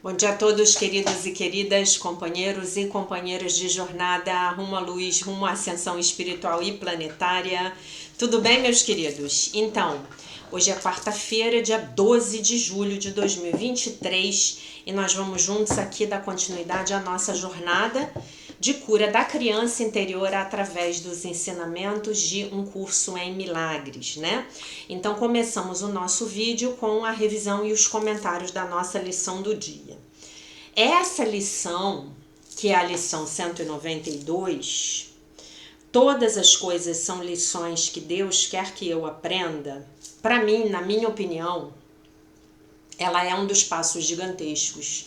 Bom dia a todos, queridos e queridas, companheiros e companheiras de jornada rumo à luz, rumo à ascensão espiritual e planetária. Tudo bem, meus queridos? Então, hoje é quarta-feira, dia 12 de julho de 2023 e nós vamos juntos aqui dar continuidade à nossa jornada de cura da criança interior através dos ensinamentos de um curso em milagres, né? Então começamos o nosso vídeo com a revisão e os comentários da nossa lição do dia. Essa lição, que é a lição 192, todas as coisas são lições que Deus quer que eu aprenda. Para mim, na minha opinião, ela é um dos passos gigantescos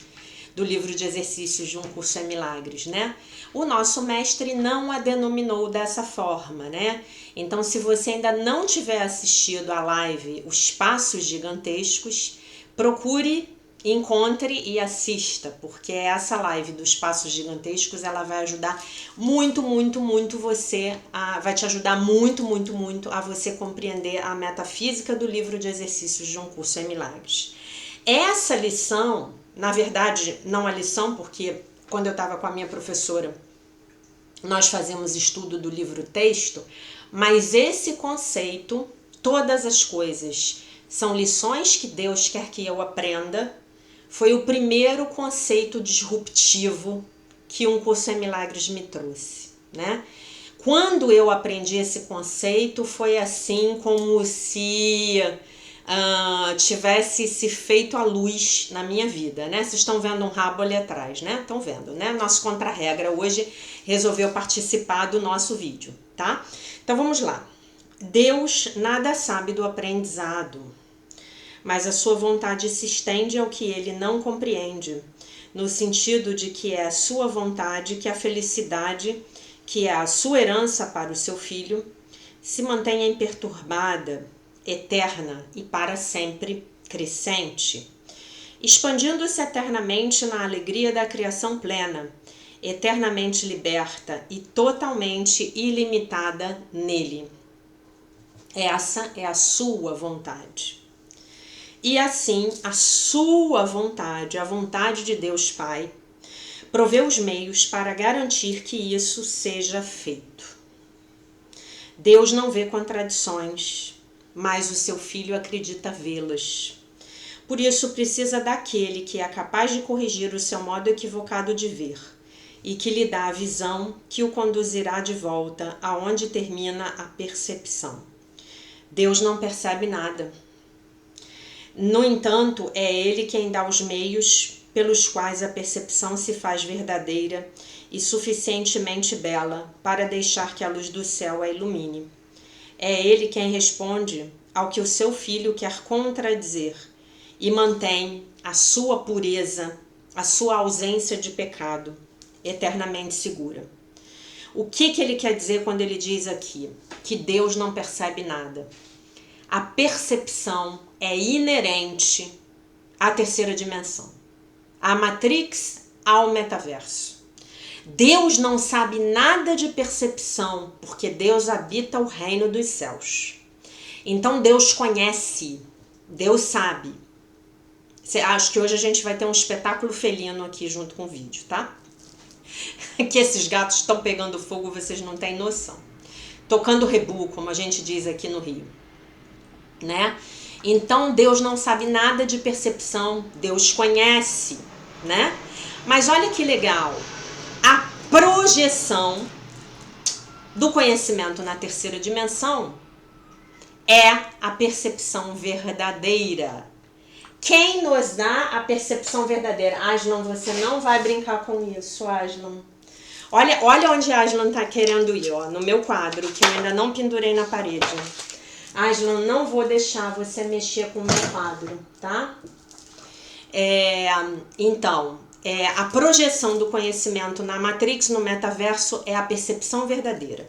do livro de exercícios de um curso em milagres, né? O nosso mestre não a denominou dessa forma, né? Então, se você ainda não tiver assistido a live Os Passos Gigantescos, procure, encontre e assista, porque essa live dos Passos Gigantescos, ela vai ajudar muito você, vai te ajudar muito a você compreender a metafísica do livro de exercícios de um curso em milagres. Essa lição, na verdade, não a lição, porque quando eu estava com a minha professora, nós fazemos estudo do livro-texto, mas esse conceito, todas as coisas são lições que Deus quer que eu aprenda, foi o primeiro conceito disruptivo que um curso em milagres me trouxe, né? Quando eu aprendi esse conceito, foi assim como se tivesse se feito a luz na minha vida, né? Vocês estão vendo um rabo ali atrás, né? Estão vendo, né? Nosso contra-regra hoje resolveu participar do nosso vídeo, tá? Então vamos lá. Deus nada sabe do aprendizado, mas a sua vontade se estende ao que ele não compreende, no sentido de que é a sua vontade que a felicidade, que é a sua herança para o seu filho, se mantenha imperturbada, eterna e para sempre crescente, expandindo-se eternamente na alegria da criação plena, eternamente liberta e totalmente ilimitada nele. Essa é a sua vontade. E assim, a sua vontade, a vontade de Deus Pai, provê os meios para garantir que isso seja feito. Deus não vê contradições, mas o seu filho acredita vê-las. Por isso precisa daquele que é capaz de corrigir o seu modo equivocado de ver e que lhe dá a visão que o conduzirá de volta aonde termina a percepção. Deus não percebe nada. No entanto, é ele quem dá os meios pelos quais a percepção se faz verdadeira e suficientemente bela para deixar que a luz do céu a ilumine. É ele quem responde ao que o seu filho quer contradizer e mantém a sua pureza, a sua ausência de pecado, eternamente segura. O que ele quer dizer quando ele diz aqui que Deus não percebe nada? A percepção é inerente à terceira dimensão, à Matrix, ao metaverso. Deus não sabe nada de percepção, porque Deus habita o reino dos céus. Então Deus conhece, Deus sabe. Acho que hoje a gente vai ter um espetáculo felino aqui junto com o vídeo, tá? Que esses gatos estão pegando fogo, vocês não têm noção. Tocando rebu, como a gente diz aqui no Rio, né? Então Deus não sabe nada de percepção, Deus conhece, né? Mas olha que legal. A projeção do conhecimento na terceira dimensão é a percepção verdadeira. Quem nos dá a percepção verdadeira? Aslan, você não vai brincar com isso, Aslan. Olha onde Aslan está querendo ir, ó, no meu quadro, que eu ainda não pendurei na parede. Aslan, não vou deixar você mexer com o meu quadro, tá? Então, a projeção do conhecimento na Matrix, no metaverso, é a percepção verdadeira.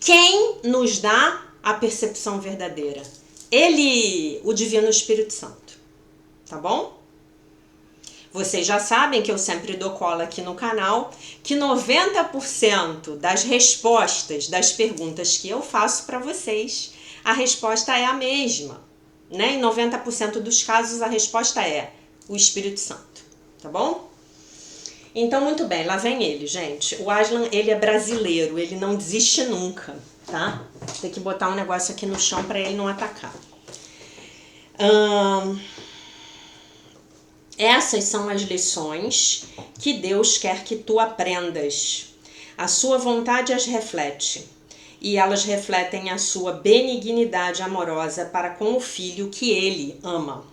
Quem nos dá a percepção verdadeira? Ele, o Divino Espírito Santo, tá bom? Vocês já sabem que eu sempre dou cola aqui no canal, que 90% das respostas das perguntas que eu faço para vocês, a resposta é a mesma, né? Em 90% dos casos a resposta é o Espírito Santo. tá bom? Então, muito bem, lá vem ele, gente. O Aslan, ele é brasileiro, ele não desiste nunca, tá? Tem que botar um negócio aqui no chão para ele não atacar. Essas são as lições que Deus quer que tu aprendas. A sua vontade as reflete, e elas refletem a sua benignidade amorosa para com o filho que ele ama.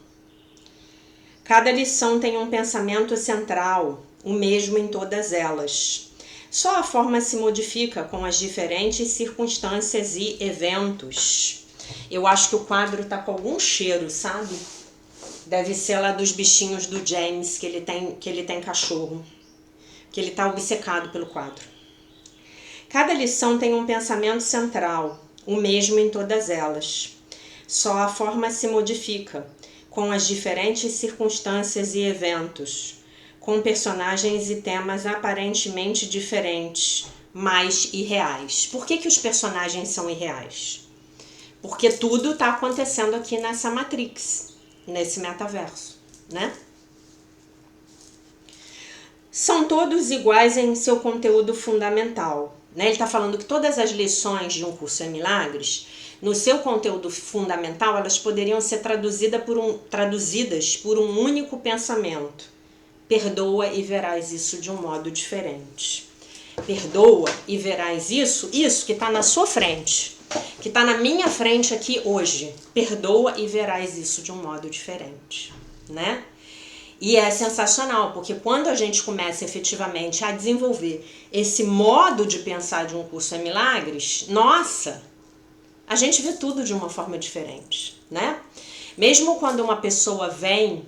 Cada lição tem um pensamento central, o mesmo em todas elas. Só a forma se modifica com as diferentes circunstâncias e eventos. Eu acho que o quadro tá com algum cheiro, sabe? Deve ser lá dos bichinhos do James, que ele tem cachorro. Que ele tá obcecado pelo quadro. Cada lição tem um pensamento central, o mesmo em todas elas. Só a forma se modifica, com as diferentes circunstâncias e eventos, com personagens e temas aparentemente diferentes, mas irreais. Por que os personagens são irreais? Porque tudo está acontecendo aqui nessa Matrix, nesse metaverso, né? São todos iguais em seu conteúdo fundamental, né? Ele está falando que todas as lições de Um Curso em Milagres, no seu conteúdo fundamental, elas poderiam ser traduzidas por um único pensamento. Perdoa e verás isso de um modo diferente. Perdoa e verás isso que está na sua frente, que está na minha frente aqui hoje. Perdoa e verás isso de um modo diferente, né? E é sensacional, porque quando a gente começa efetivamente a desenvolver esse modo de pensar de Um Curso em Milagres, nossa, a gente vê tudo de uma forma diferente, né? Mesmo quando uma pessoa vem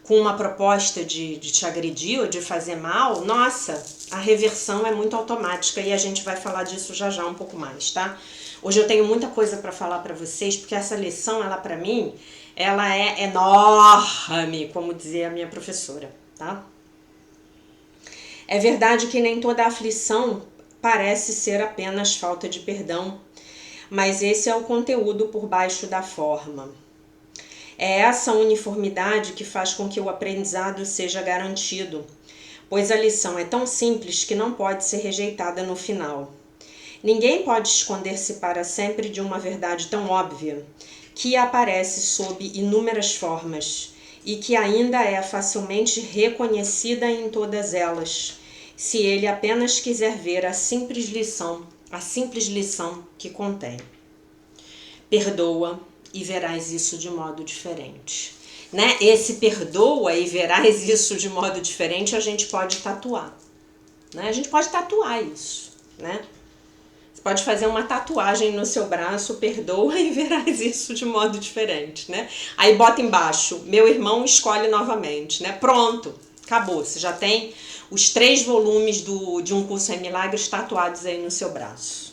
com uma proposta de te agredir ou de fazer mal, nossa, a reversão é muito automática e a gente vai falar disso já já um pouco mais, tá? Hoje eu tenho muita coisa para falar para vocês, porque essa lição, ela para mim, ela é enorme, como dizia a minha professora, tá? É verdade que nem toda aflição parece ser apenas falta de perdão, mas esse é o conteúdo por baixo da forma. É essa uniformidade que faz com que o aprendizado seja garantido, pois a lição é tão simples que não pode ser rejeitada no final. Ninguém pode esconder-se para sempre de uma verdade tão óbvia, que aparece sob inúmeras formas e que ainda é facilmente reconhecida em todas elas, se ele apenas quiser ver a simples lição que contém. Perdoa e verás isso de modo diferente, né? Esse perdoa e verás isso de modo diferente a gente pode tatuar, né? A gente pode tatuar isso, né? Você pode fazer uma tatuagem no seu braço, perdoa e verás isso de modo diferente, né? Aí bota embaixo, meu irmão escolhe novamente, né? Pronto, acabou, você já tem os 3 volumes de Um Curso em Milagres tatuados aí no seu braço.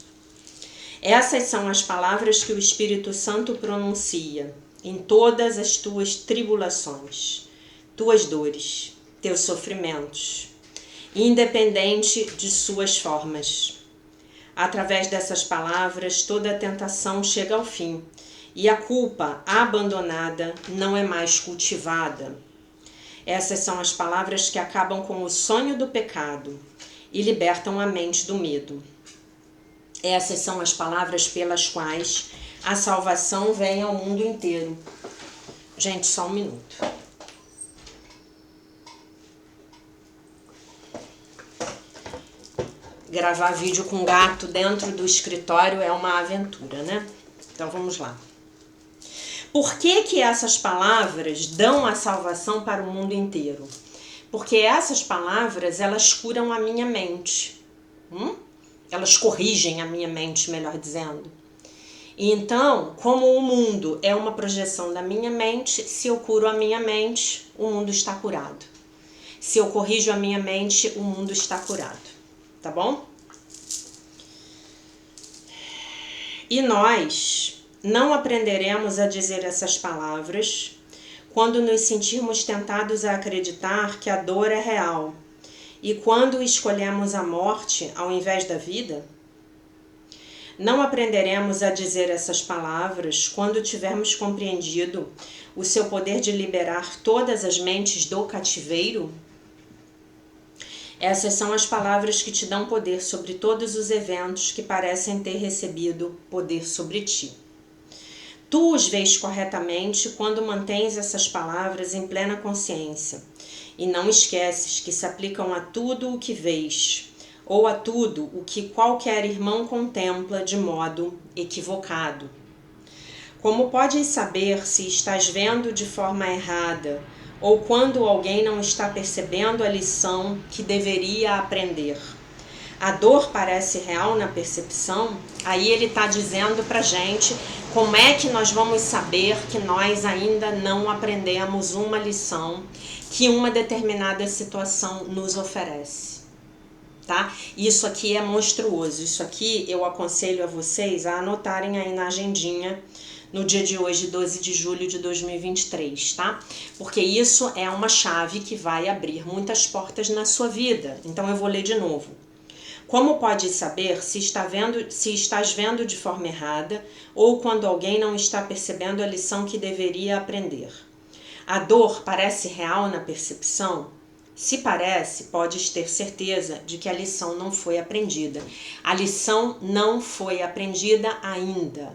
Essas são as palavras que o Espírito Santo pronuncia em todas as tuas tribulações, tuas dores, teus sofrimentos, independente de suas formas. Através dessas palavras, toda a tentação chega ao fim e a culpa abandonada não é mais cultivada. Essas são as palavras que acabam com o sonho do pecado e libertam a mente do medo. Essas são as palavras pelas quais a salvação vem ao mundo inteiro. Gente, só um minuto. Gravar vídeo com gato dentro do escritório é uma aventura, né? Então vamos lá. Por que essas palavras dão a salvação para o mundo inteiro? Porque essas palavras, elas curam a minha mente. Elas corrigem a minha mente, melhor dizendo. E então, como o mundo é uma projeção da minha mente, se eu curo a minha mente, o mundo está curado. Se eu corrijo a minha mente, o mundo está curado. Tá bom? E nós não aprenderemos a dizer essas palavras quando nos sentirmos tentados a acreditar que a dor é real e quando escolhemos a morte ao invés da vida. Não aprenderemos a dizer essas palavras quando tivermos compreendido o seu poder de liberar todas as mentes do cativeiro? Essas são as palavras que te dão poder sobre todos os eventos que parecem ter recebido poder sobre ti. Tu os vês corretamente quando mantens essas palavras em plena consciência e não esqueces que se aplicam a tudo o que vês ou a tudo o que qualquer irmão contempla de modo equivocado. Como podes saber se estás vendo de forma errada ou quando alguém não está percebendo a lição que deveria aprender? A dor parece real na percepção? Aí ele está dizendo para a gente como é que nós vamos saber que nós ainda não aprendemos uma lição que uma determinada situação nos oferece. Tá? Isso aqui é monstruoso. Isso aqui eu aconselho a vocês a anotarem aí na agendinha no dia de hoje, 12 de julho de 2023, tá? Porque isso é uma chave que vai abrir muitas portas na sua vida. Então eu vou ler de novo. Como podes saber se estás vendo de forma errada ou quando alguém não está percebendo a lição que deveria aprender? A dor parece real na percepção? Se parece, podes ter certeza de que a lição não foi aprendida. A lição não foi aprendida ainda.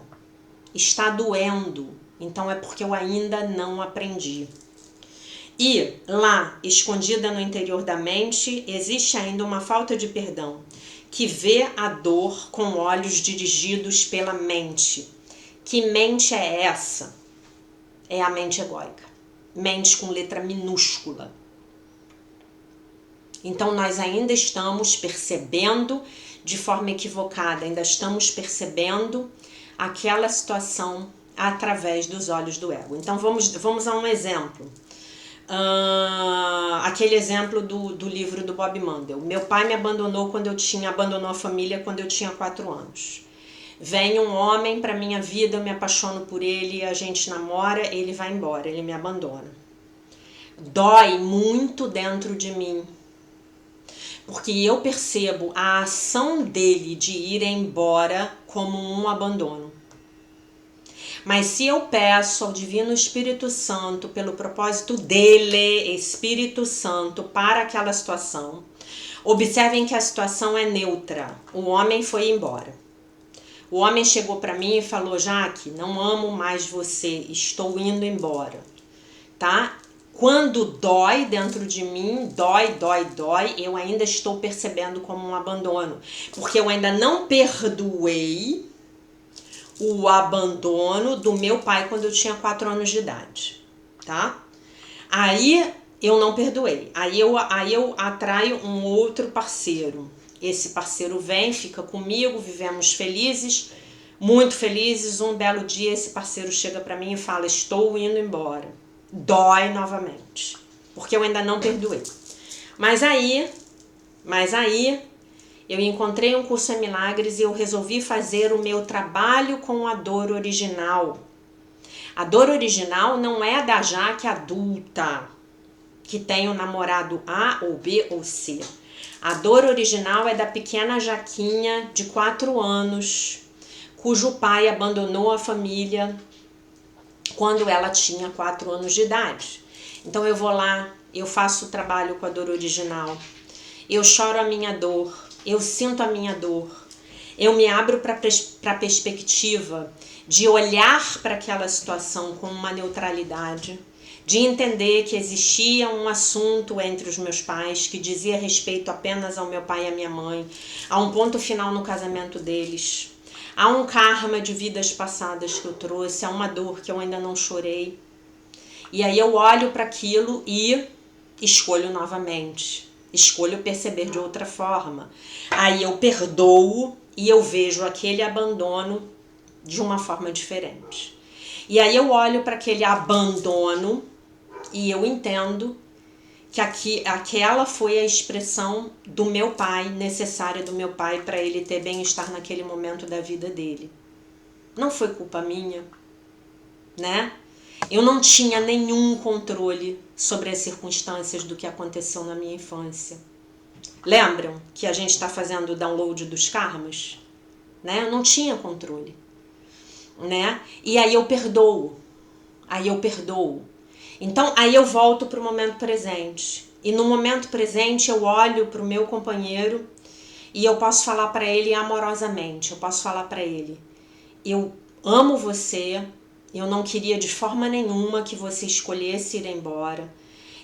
Está doendo, então é porque eu ainda não aprendi. E lá, escondida no interior da mente, existe ainda uma falta de perdão, que vê a dor com olhos dirigidos pela mente. Que mente é essa? É a mente egóica. Mente com letra minúscula. Então nós ainda estamos percebendo de forma equivocada, ainda estamos percebendo aquela situação através dos olhos do ego. Então vamos a um exemplo. Aquele exemplo do livro do Bob Mandel. Meu pai me abandonou abandonou a família quando eu tinha 4 anos. Vem um homem para minha vida, eu me apaixono por ele, a gente namora, ele vai embora, ele me abandona. Dói muito dentro de mim, porque eu percebo a ação dele de ir embora como um abandono. Mas se eu peço ao Divino Espírito Santo, pelo propósito dele, Espírito Santo, para aquela situação, observem que a situação é neutra. O homem foi embora. O homem chegou para mim e falou: Jaque, não amo mais você, estou indo embora. Tá? Quando dói dentro de mim, dói, eu ainda estou percebendo como um abandono. Porque eu ainda não perdoei o abandono do meu pai quando eu tinha 4 anos de idade, tá? Aí eu não perdoei. Aí eu atraio um outro parceiro. Esse parceiro vem, fica comigo, vivemos felizes, muito felizes. Um belo dia esse parceiro chega pra mim e fala: estou indo embora. Dói novamente, porque eu ainda não perdoei. Mas aí eu encontrei um curso em milagres e eu resolvi fazer o meu trabalho com a dor original. A dor original não é da Jaque adulta, que tem o namorado A ou B ou C. A dor original é da pequena Jaquinha de 4 anos, cujo pai abandonou a família quando ela tinha 4 anos de idade. Então eu vou lá, eu faço o trabalho com a dor original, eu choro a minha dor, eu sinto a minha dor, eu me abro para a perspectiva de olhar para aquela situação com uma neutralidade, de entender que existia um assunto entre os meus pais que dizia respeito apenas ao meu pai e à minha mãe, a um ponto final no casamento deles, a um karma de vidas passadas que eu trouxe, a uma dor que eu ainda não chorei. E aí eu olho para aquilo e escolho novamente. Escolho perceber de outra forma. Aí eu perdoo e eu vejo aquele abandono de uma forma diferente. E aí eu olho para aquele abandono e eu entendo que aquela foi a expressão do meu pai, necessária do meu pai para ele ter bem-estar naquele momento da vida dele. Não foi culpa minha, né? Eu não tinha nenhum controle sobre as circunstâncias do que aconteceu na minha infância. Lembram que a gente está fazendo o download dos karmas? né? Eu não tinha controle, né? E aí eu perdoo. Então, aí eu volto para o momento presente. E no momento presente eu olho para o meu companheiro e eu posso falar para ele amorosamente. Eu posso falar para ele: eu amo você, eu não queria de forma nenhuma que você escolhesse ir embora.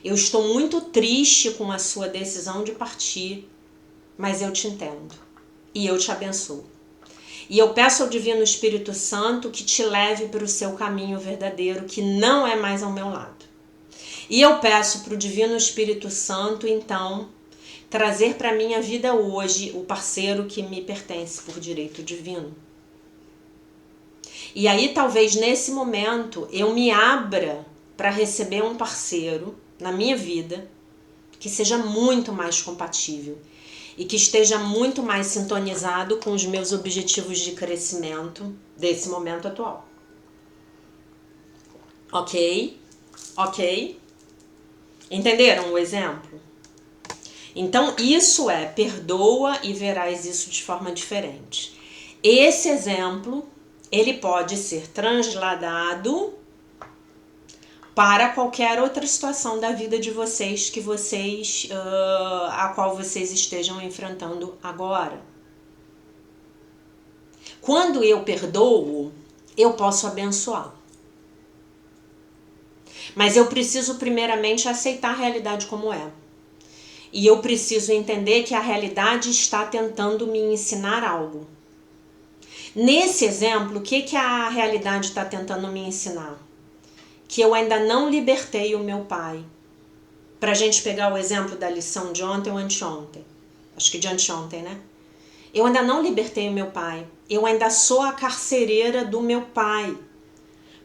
Eu estou muito triste com a sua decisão de partir, mas eu te entendo e eu te abençoo. E eu peço ao Divino Espírito Santo que te leve para o seu caminho verdadeiro, que não é mais ao meu lado. E eu peço para o Divino Espírito Santo, então, trazer para a minha vida hoje o parceiro que me pertence por direito divino. E aí, talvez nesse momento, eu me abra para receber um parceiro na minha vida que seja muito mais compatível e que esteja muito mais sintonizado com os meus objetivos de crescimento desse momento atual. Ok? Ok? Entenderam o exemplo? Então, isso é, perdoa e verás isso de forma diferente. Esse exemplo, ele pode ser transladado para qualquer outra situação da vida de vocês que a qual vocês estejam enfrentando agora. Quando eu perdoo, eu posso abençoar. Mas eu preciso primeiramente aceitar a realidade como é. E eu preciso entender que a realidade está tentando me ensinar algo. Nesse exemplo, o que a realidade está tentando me ensinar? Que eu ainda não libertei o meu pai. Pra gente pegar o exemplo da lição de ontem ou anteontem. Acho que de anteontem, né? Eu ainda não libertei o meu pai. Eu ainda sou a carcereira do meu pai.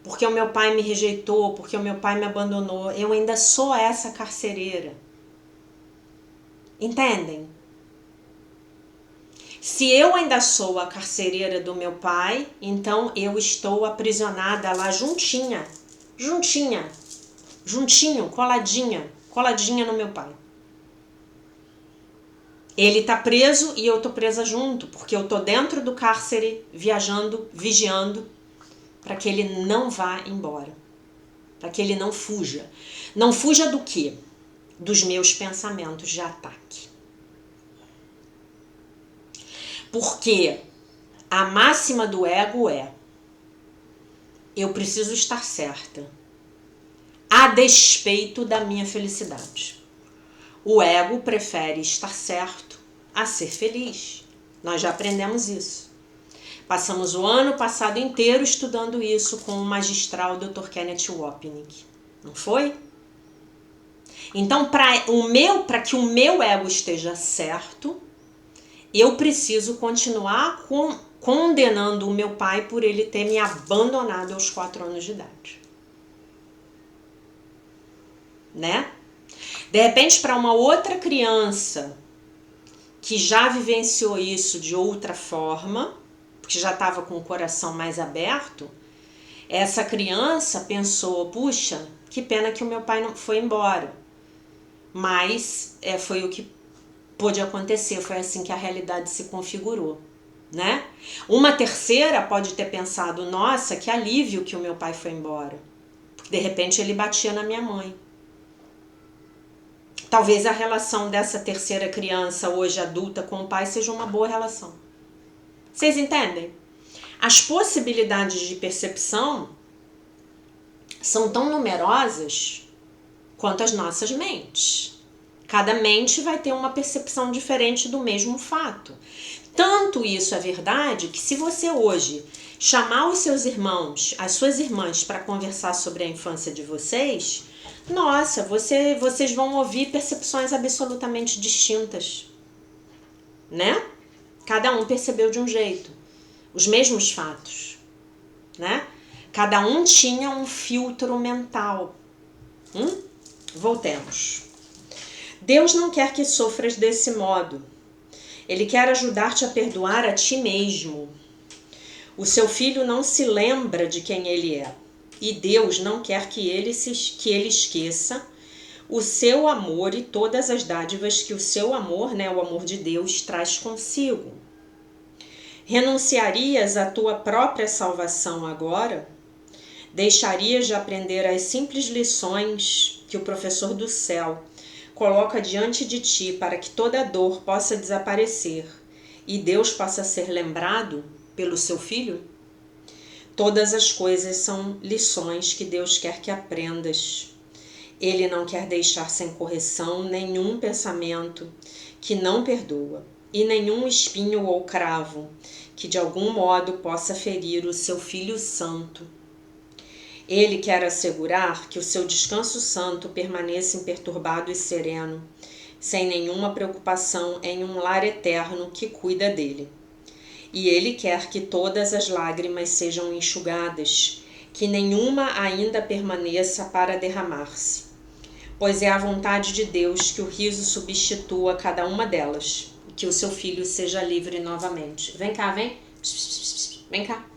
Porque o meu pai me rejeitou, porque o meu pai me abandonou. Eu ainda sou essa carcereira. Entendem? Se eu ainda sou a carcereira do meu pai, então eu estou aprisionada lá juntinho, coladinha no meu pai. Ele tá preso e eu tô presa junto, porque eu tô dentro do cárcere, viajando, vigiando, para que ele não vá embora, para que ele não fuja. Não fuja do quê? Dos meus pensamentos de ataque. Porque a máxima do ego é: eu preciso estar certa, a despeito da minha felicidade. O ego prefere estar certo a ser feliz. Nós já aprendemos isso. Passamos o ano passado inteiro estudando isso com o magistral Dr. Kenneth Wapnick. Não foi? Então, para que o meu ego esteja certo, eu preciso continuar condenando o meu pai por ele ter me abandonado aos 4 anos de idade. Né? De repente, para uma outra criança que já vivenciou isso de outra forma, porque já estava com o coração mais aberto, essa criança pensou: puxa, que pena que o meu pai não foi embora. Mas foi o que pôde acontecer, foi assim que a realidade se configurou, né? Uma terceira pode ter pensado: nossa, que alívio que o meu pai foi embora, porque de repente ele batia na minha mãe. Talvez a relação dessa terceira criança, hoje adulta, com o pai seja uma boa relação. Vocês entendem? As possibilidades de percepção são tão numerosas quanto as nossas mentes. Cada mente vai ter uma percepção diferente do mesmo fato. Tanto isso é verdade que se você hoje chamar os seus irmãos, as suas irmãs, para conversar sobre a infância de vocês, nossa, vocês vão ouvir percepções absolutamente distintas, né? Cada um percebeu de um jeito, os mesmos fatos, né? Cada um tinha um filtro mental. Voltemos. Deus não quer que sofras desse modo. Ele quer ajudar-te a perdoar a ti mesmo. O seu filho não se lembra de quem ele é. E Deus não quer que ele esqueça o seu amor e todas as dádivas que o seu amor, né, o amor de Deus, traz consigo. Renunciarias à tua própria salvação agora? Deixarias de aprender as simples lições que o professor do céu coloca diante de ti para que toda dor possa desaparecer e Deus possa ser lembrado pelo seu filho? Todas as coisas são lições que Deus quer que aprendas. Ele não quer deixar sem correção nenhum pensamento que não perdoa e nenhum espinho ou cravo que de algum modo possa ferir o seu Filho Santo. Ele quer assegurar que o seu descanso santo permaneça imperturbado e sereno, sem nenhuma preocupação em um lar eterno que cuida dele. E ele quer que todas as lágrimas sejam enxugadas, que nenhuma ainda permaneça para derramar-se. Pois é a vontade de Deus que o riso substitua cada uma delas, e que o seu filho seja livre novamente. Vem cá, vem. Vem cá.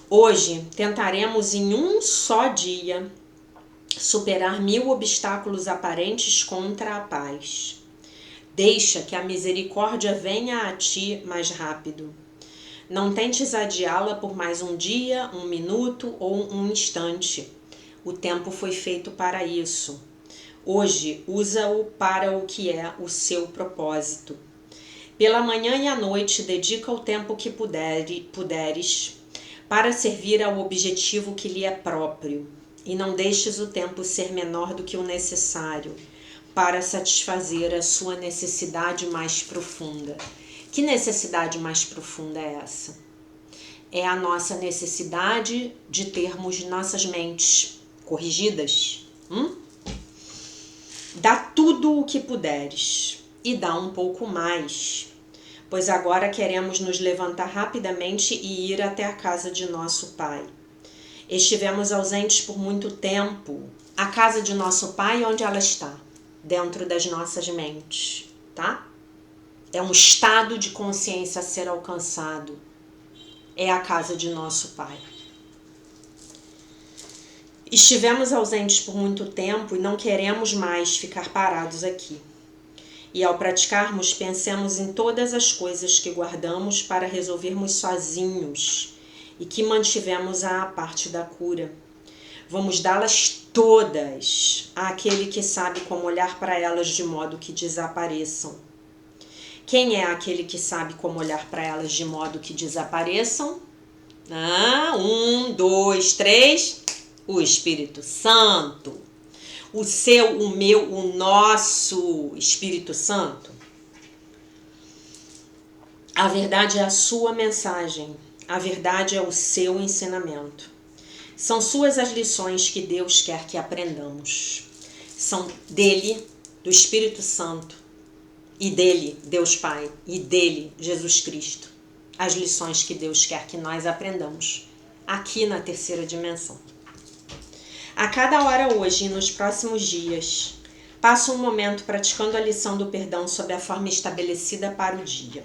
Hoje tentaremos em um só dia superar 1000 obstáculos aparentes contra a paz. Deixa que a misericórdia venha a ti mais rápido. Não tentes adiá-la por mais um dia, um minuto ou um instante. O tempo foi feito para isso. Hoje, usa-o para o que é o seu propósito. Pela manhã e à noite, dedica o tempo que puderes para servir ao objetivo que lhe é próprio, e não deixes o tempo ser menor do que o necessário para satisfazer a sua necessidade mais profunda. Que necessidade mais profunda é essa? É a nossa necessidade de termos nossas mentes corrigidas. Dá tudo o que puderes e dá um pouco mais, pois agora queremos nos levantar rapidamente e ir até a casa de nosso Pai. Estivemos ausentes por muito tempo. A casa de nosso Pai, onde ela está? Dentro das nossas mentes, tá? É um estado de consciência a ser alcançado. É a casa de nosso Pai. Estivemos ausentes por muito tempo e não queremos mais ficar parados aqui. E ao praticarmos, pensemos em todas as coisas que guardamos para resolvermos sozinhos e que mantivemos à parte da cura. Vamos dá-las todas àquele que sabe como olhar para elas de modo que desapareçam. Quem é aquele que sabe como olhar para elas de modo que desapareçam? 1, 2, 3. O Espírito Santo. O seu, o meu, o nosso Espírito Santo. A verdade é a sua mensagem. A verdade é o seu ensinamento. São suas as lições que Deus quer que aprendamos. São dele, do Espírito Santo, e dele, Deus Pai, e dele, Jesus Cristo, as lições que Deus quer que nós aprendamos aqui na terceira dimensão. A cada hora hoje e nos próximos dias, passa um momento praticando a lição do perdão sob a forma estabelecida para o dia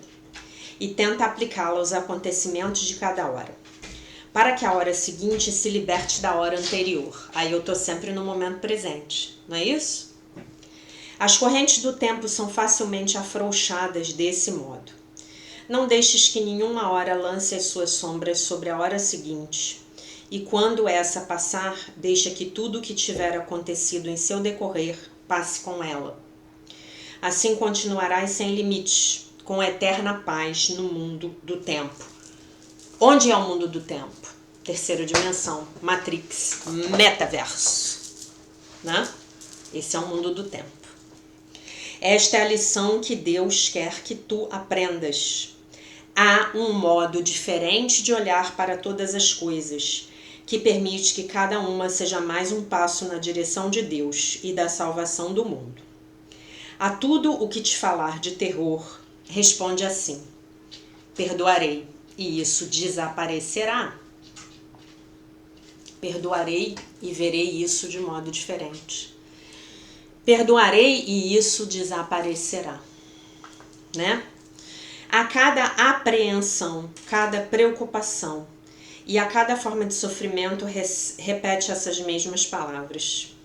e tenta aplicá-la aos acontecimentos de cada hora, para que a hora seguinte se liberte da hora anterior. Aí eu estou sempre no momento presente, não é isso? As correntes do tempo são facilmente afrouxadas desse modo. Não deixes que nenhuma hora lance as suas sombras sobre a hora seguinte. E quando essa passar, deixa que tudo o que tiver acontecido em seu decorrer passe com ela. Assim continuarás sem limites, com eterna paz no mundo do tempo. Onde é o mundo do tempo? Terceira dimensão, Matrix, metaverso, né? Esse é o mundo do tempo. Esta é a lição que Deus quer que tu aprendas. Há um modo diferente de olhar para todas as coisas, que permite que cada uma seja mais um passo na direção de Deus e da salvação do mundo. A tudo o que te falar de terror, responde assim: perdoarei, e isso desaparecerá. Perdoarei e verei isso de modo diferente. Perdoarei e isso desaparecerá, né? A cada apreensão, cada preocupação e a cada forma de sofrimento repete essas mesmas palavras.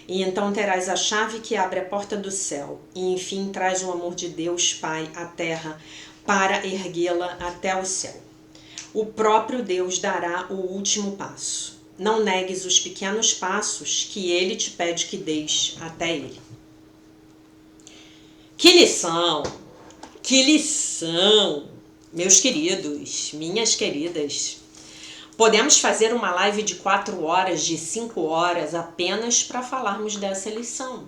E então terás a chave que abre a porta do céu e enfim traz o amor de Deus Pai à terra para erguê-la até o céu. O próprio Deus dará o último passo. Não negues os pequenos passos que Ele te pede que deis até Ele. Que lição! Que lição! Meus queridos, minhas queridas, podemos fazer uma live de 4 horas, de 5 horas, apenas para falarmos dessa lição,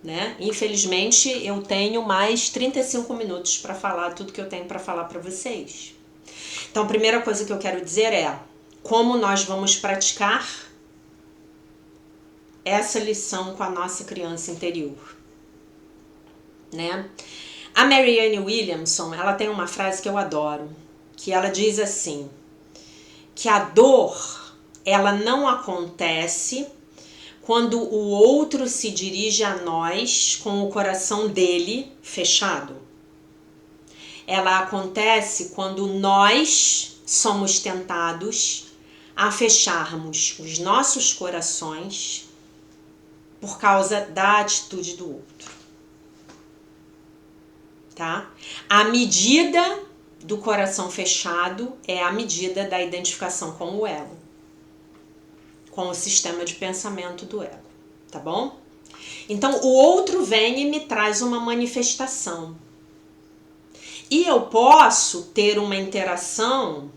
né? Infelizmente, eu tenho mais 35 minutos para falar tudo que eu tenho para falar para vocês. Então, a primeira coisa que eu quero dizer é como nós vamos praticar essa lição com a nossa criança interior, né? A Marianne Williamson, ela tem uma frase que eu adoro, que ela diz assim, que a dor, ela não acontece quando o outro se dirige a nós com o coração dele fechado. Ela acontece quando nós somos tentados a fecharmos os nossos corações por causa da atitude do outro. Tá? A medida do coração fechado é a medida da identificação com o ego, com o sistema de pensamento do ego, tá bom? Então, o outro vem e me traz uma manifestação. E eu posso ter uma interação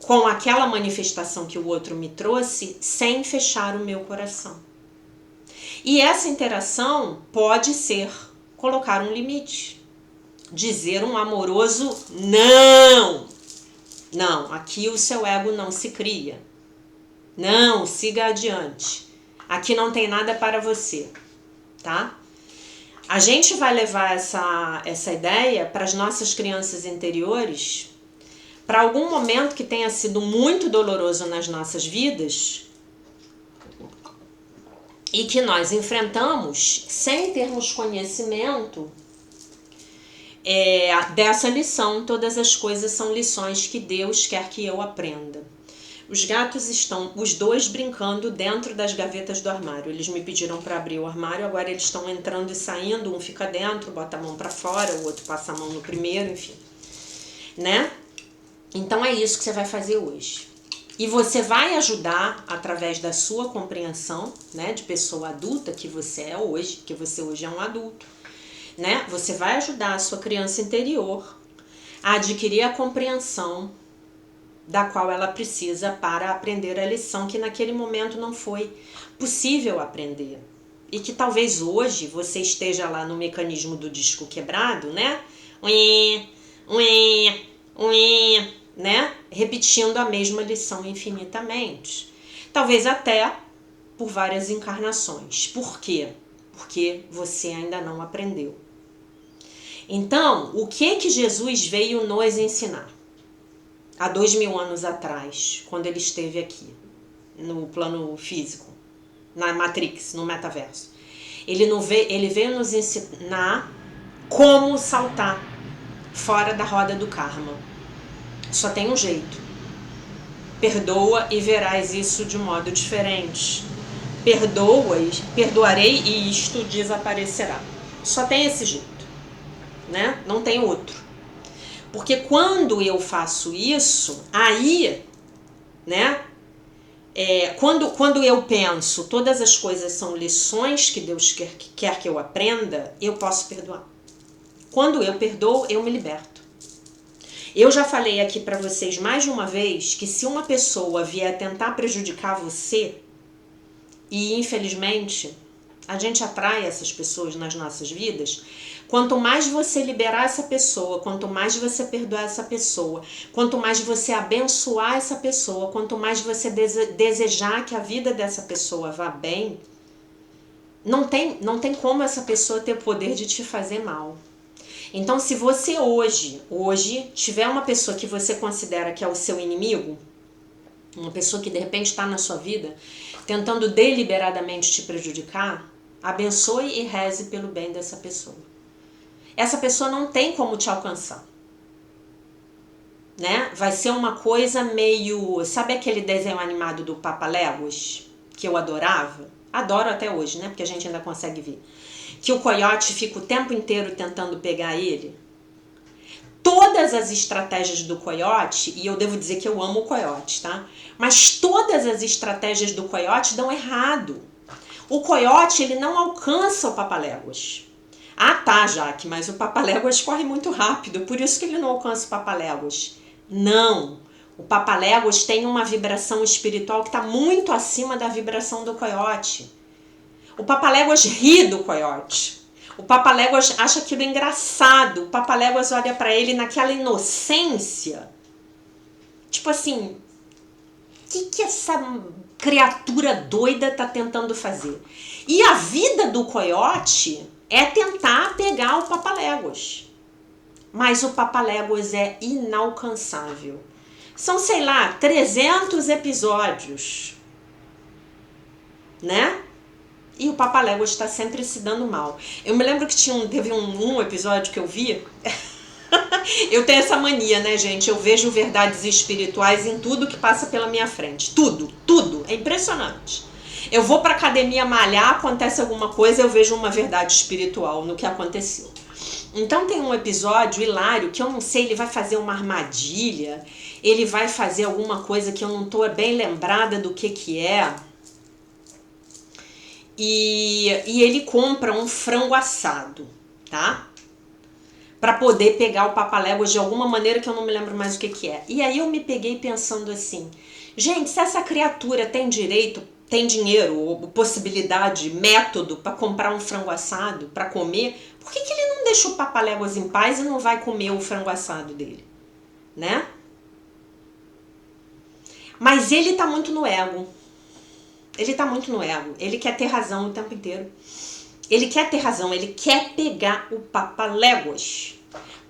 com aquela manifestação que o outro me trouxe sem fechar o meu coração. E essa interação pode ser colocar um limite, dizer um amoroso não. Não, aqui o seu ego não se cria. Não, siga adiante. Aqui não tem nada para você, tá? A gente vai levar essa ideia para as nossas crianças interiores, para algum momento que tenha sido muito doloroso nas nossas vidas e que nós enfrentamos sem termos conhecimento dessa lição. Todas as coisas são lições que Deus quer que eu aprenda. Os gatos estão, os dois, brincando dentro das gavetas do armário. Eles me pediram para abrir o armário, agora eles estão entrando e saindo. Um fica dentro, bota a mão para fora, o outro passa a mão no primeiro, enfim. Né? Então é isso que você vai fazer hoje. E você vai ajudar, através da sua compreensão, né, de pessoa adulta que você é hoje, que você hoje é um adulto, né? Você vai ajudar a sua criança interior a adquirir a compreensão da qual ela precisa para aprender a lição que naquele momento não foi possível aprender. E que talvez hoje você esteja lá no mecanismo do disco quebrado, né? Né? Repetindo a mesma lição infinitamente. Talvez até por várias encarnações. Por quê? Porque você ainda não aprendeu. Então, o que Jesus veio nos ensinar? Há 2000 anos atrás, quando ele esteve aqui, no plano físico, na Matrix, no metaverso. Ele veio nos ensinar como saltar fora da roda do karma. Só tem um jeito. Perdoa e verás isso de modo diferente. Perdoarei e isto desaparecerá. Só tem esse jeito, né? Não tem outro. Porque quando eu faço isso, aí, né? Quando eu penso, todas as coisas são lições que Deus quer que eu aprenda, eu posso perdoar. Quando eu perdoo, eu me liberto. Eu já falei aqui para vocês mais de uma vez que se uma pessoa vier tentar prejudicar você, e infelizmente a gente atrai essas pessoas nas nossas vidas, quanto mais você liberar essa pessoa, quanto mais você perdoar essa pessoa, quanto mais você abençoar essa pessoa, quanto mais você desejar que a vida dessa pessoa vá bem, não tem como essa pessoa ter o poder de te fazer mal. Então, se você hoje tiver uma pessoa que você considera que é o seu inimigo, uma pessoa que de repente está na sua vida, tentando deliberadamente te prejudicar, abençoe e reze pelo bem dessa pessoa. Essa pessoa não tem como te alcançar, né? Vai ser uma coisa meio... Sabe aquele desenho animado do Papaléguas, que eu adorava? Adoro até hoje, né? Porque a gente ainda consegue ver. Que o coiote fica o tempo inteiro tentando pegar ele. Todas as estratégias do coiote, e eu devo dizer que eu amo o coiote, tá? Mas todas as estratégias do coiote dão errado. O coiote, ele não alcança o papaléguas. Ah, tá, Jaque, mas o papaléguas corre muito rápido, por isso que ele não alcança o papaléguas. Não. O papaléguas tem uma vibração espiritual que está muito acima da vibração do coiote. O papaléguas ri do coiote. O papaléguas acha aquilo engraçado. O papaléguas olha para ele naquela inocência. Tipo assim, o que essa criatura doida tá tentando fazer? E a vida do coiote é tentar pegar o papaléguas. Mas o papaléguas é inalcançável. São, sei lá, 300 episódios, né? E o papaléguas está sempre se dando mal. Eu me lembro que teve um episódio que eu vi. Eu tenho essa mania, né, gente? Eu vejo verdades espirituais em tudo que passa pela minha frente. Tudo, tudo. É impressionante. Eu vou pra academia malhar, acontece alguma coisa, eu vejo uma verdade espiritual no que aconteceu. Então tem um episódio hilário que eu não sei, ele vai fazer uma armadilha, ele vai fazer alguma coisa que eu não tô bem lembrada do que é. E ele compra um frango assado, tá? Pra poder pegar o papaléguas de alguma maneira que eu não me lembro mais o que é. E aí eu me peguei pensando assim, gente, se essa criatura tem direito, tem dinheiro, ou possibilidade, método para comprar um frango assado para comer, por que ele não deixa o papaléguas em paz e não vai comer o frango assado dele, né? Mas ele tá muito no ego. Ele tá muito no ego. Ele quer ter razão o tempo inteiro. Ele quer ter razão, ele quer pegar o papaléguas.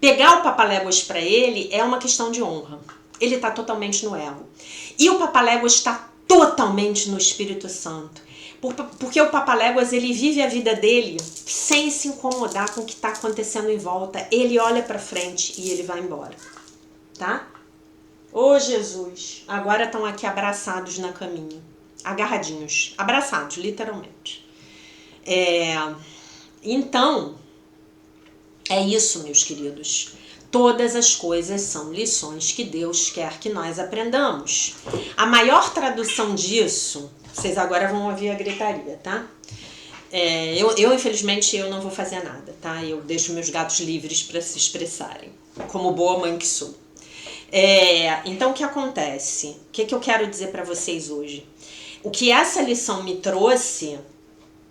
Pegar o papaléguas para ele é uma questão de honra. Ele tá totalmente no ego. E o papaléguas está totalmente no Espírito Santo. Porque o papaléguas, ele vive a vida dele sem se incomodar com o que está acontecendo em volta. Ele olha para frente e ele vai embora. Tá? Ô Jesus, agora estão aqui abraçados na caminha. Agarradinhos. Abraçados, literalmente. Então, é isso, meus queridos. Todas as coisas são lições que Deus quer que nós aprendamos. A maior tradução disso, vocês agora vão ouvir a gritaria, tá? Infelizmente, eu não vou fazer nada, tá? Eu deixo meus gatos livres para se expressarem, como boa mãe que sou. Então, o que acontece? O que eu quero dizer para vocês hoje? O que essa lição me trouxe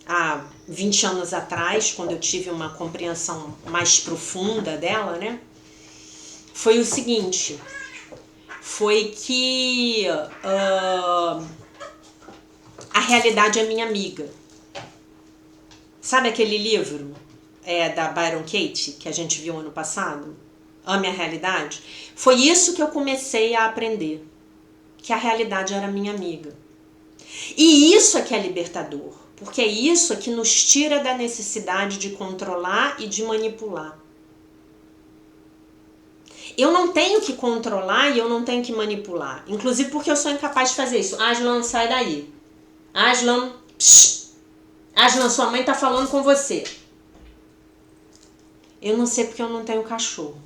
há 20 anos atrás, quando eu tive uma compreensão mais profunda dela, né? Foi o seguinte, foi que a realidade é minha amiga. Sabe aquele livro da Byron Katie, que a gente viu ano passado? Ame a Realidade? Foi isso que eu comecei a aprender, que a realidade era minha amiga. E isso é que é libertador, porque é isso que nos tira da necessidade de controlar e de manipular. Eu não tenho que controlar e eu não tenho que manipular. Inclusive porque eu sou incapaz de fazer isso. Aslan, sai daí. Aslan, psh. Aslan, sua mãe tá falando com você. Eu não sei porque eu não tenho cachorro.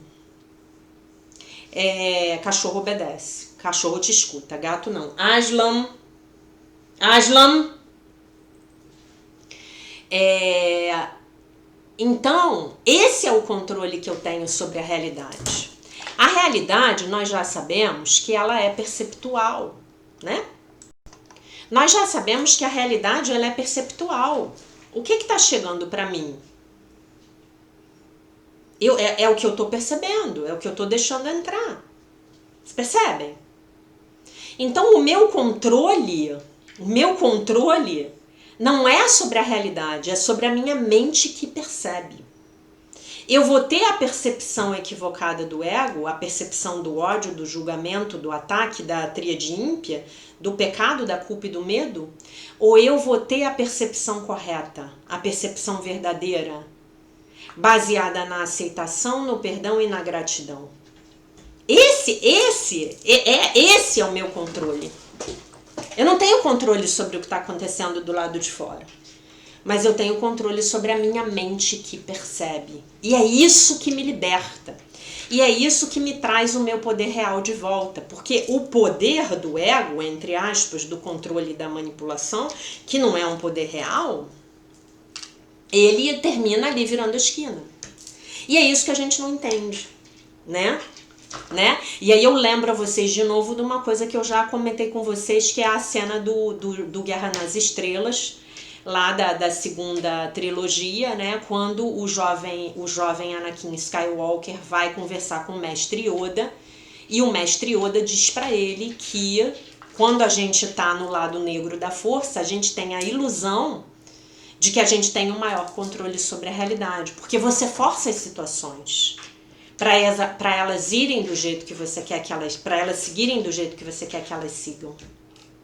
Cachorro obedece. Cachorro te escuta. Gato não. Aslan. Então, esse é o controle que eu tenho sobre a realidade. A realidade, nós já sabemos que ela é perceptual, né? Nós já sabemos que a realidade ela é perceptual. O que está chegando para mim? É o que eu estou percebendo, é o que eu estou deixando entrar. Vocês percebem? Então, o meu controle não é sobre a realidade, é sobre a minha mente que percebe. Eu vou ter a percepção equivocada do ego, a percepção do ódio, do julgamento, do ataque, da tríade ímpia, do pecado, da culpa e do medo? Ou eu vou ter a percepção correta, a percepção verdadeira, baseada na aceitação, no perdão e na gratidão? Esse é o meu controle. Eu não tenho controle sobre o que está acontecendo do lado de fora. Mas eu tenho controle sobre a minha mente que percebe. E é isso que me liberta. E é isso que me traz o meu poder real de volta. Porque o poder do ego, entre aspas, do controle e da manipulação, que não é um poder real, ele termina ali virando a esquina. E é isso que a gente não entende, né? E aí eu lembro a vocês de novo de uma coisa que eu já comentei com vocês, que é a cena do Guerra nas Estrelas, lá da segunda trilogia, né? Quando o jovem Anakin Skywalker vai conversar com o Mestre Yoda, e o Mestre Yoda diz para ele que quando a gente tá no lado negro da força, a gente tem a ilusão de que a gente tem um maior controle sobre a realidade, porque você força as situações para elas irem do jeito que você quer que elas, para elas seguirem do jeito que você quer que elas sigam,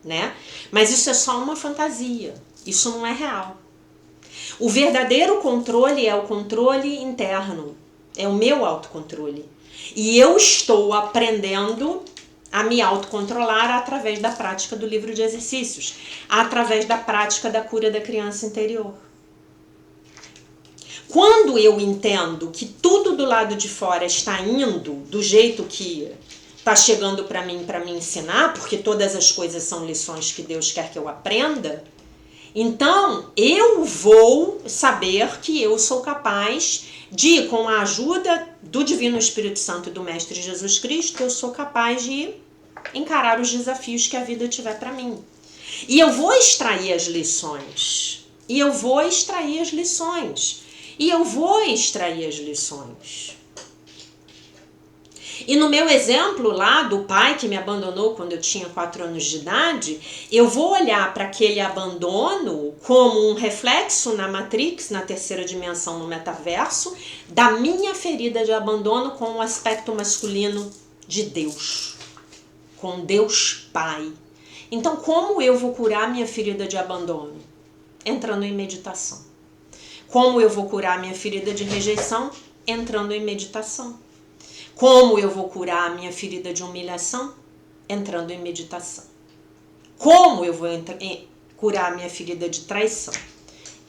né? Mas isso é só uma fantasia, isso não é real. O verdadeiro controle é o controle interno, é o meu autocontrole. E eu estou aprendendo a me autocontrolar através da prática do livro de exercícios, através da prática da cura da criança interior. Quando eu entendo que tudo do lado de fora está indo do jeito que está chegando para mim ensinar, porque todas as coisas são lições que Deus quer que eu aprenda, então eu vou saber que eu sou capaz de, com a ajuda do Divino Espírito Santo e do Mestre Jesus Cristo, eu sou capaz de encarar os desafios que a vida tiver para mim. E eu vou extrair as lições. E eu vou extrair as lições. E no meu exemplo lá do pai que me abandonou quando eu tinha 4 anos de idade, eu vou olhar para aquele abandono como um reflexo na Matrix, na terceira dimensão, no metaverso, da minha ferida de abandono com o aspecto masculino de Deus, com Deus Pai. Então, como eu vou curar minha ferida de abandono? Entrando em meditação. Como eu vou curar minha ferida de rejeição? Entrando em meditação. Como eu vou curar a minha ferida de humilhação? Entrando em meditação. Como eu vou curar a minha ferida de traição?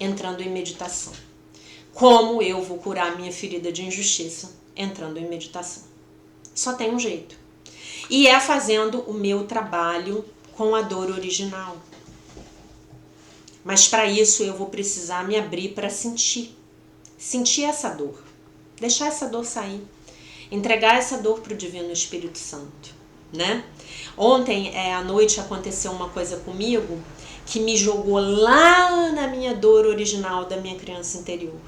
Entrando em meditação. Como eu vou curar a minha ferida de injustiça? Entrando em meditação. Só tem um jeito. E é fazendo o meu trabalho com a dor original. Mas para isso eu vou precisar me abrir para sentir. Sentir essa dor. Deixar essa dor sair. Entregar essa dor para o Divino Espírito Santo, né? Ontem à noite aconteceu uma coisa comigo que me jogou lá na minha dor original da minha criança interior.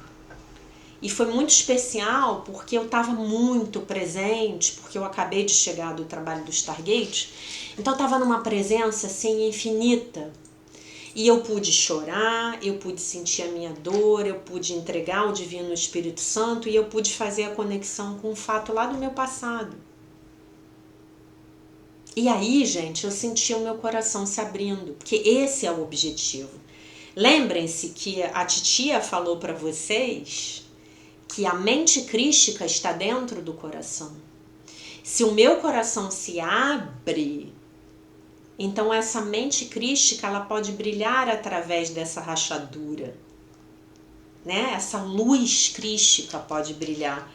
E foi muito especial porque eu estava muito presente, porque eu acabei de chegar do trabalho do Stargate, então eu estava numa presença assim infinita. E eu pude chorar, eu pude sentir a minha dor, eu pude entregar ao Divino Espírito Santo e eu pude fazer a conexão com um fato lá do meu passado. E aí, gente, eu senti o meu coração se abrindo, porque esse é o objetivo. Lembrem-se que a titia falou para vocês que a mente crística está dentro do coração. Se o meu coração se abre, então essa mente crística ela pode brilhar através dessa rachadura, né? Essa luz crística pode brilhar,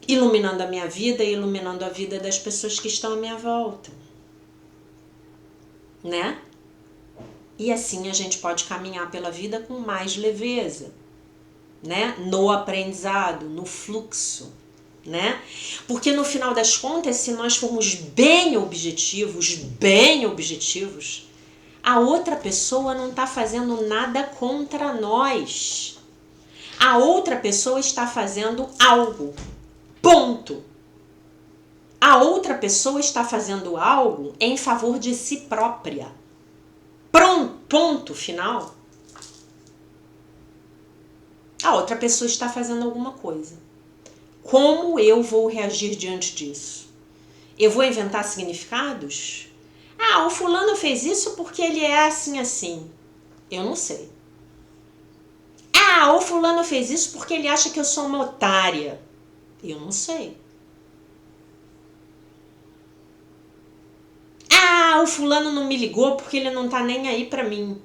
iluminando a minha vida e iluminando a vida das pessoas que estão à minha volta, né? E assim a gente pode caminhar pela vida com mais leveza, né? No aprendizado, no fluxo, né? Porque no final das contas, se nós formos bem objetivos, a outra pessoa não está fazendo nada contra nós. A outra pessoa está fazendo algo. Ponto. A outra pessoa está fazendo algo em favor de si própria. Pronto, ponto final. A outra pessoa está fazendo alguma coisa. Como eu vou reagir diante disso? Eu vou inventar significados? Ah, o fulano fez isso porque ele é assim, assim. Eu não sei. Ah, o fulano fez isso porque ele acha que eu sou uma otária. Eu não sei. Ah, o fulano não me ligou porque ele não tá nem aí pra mim.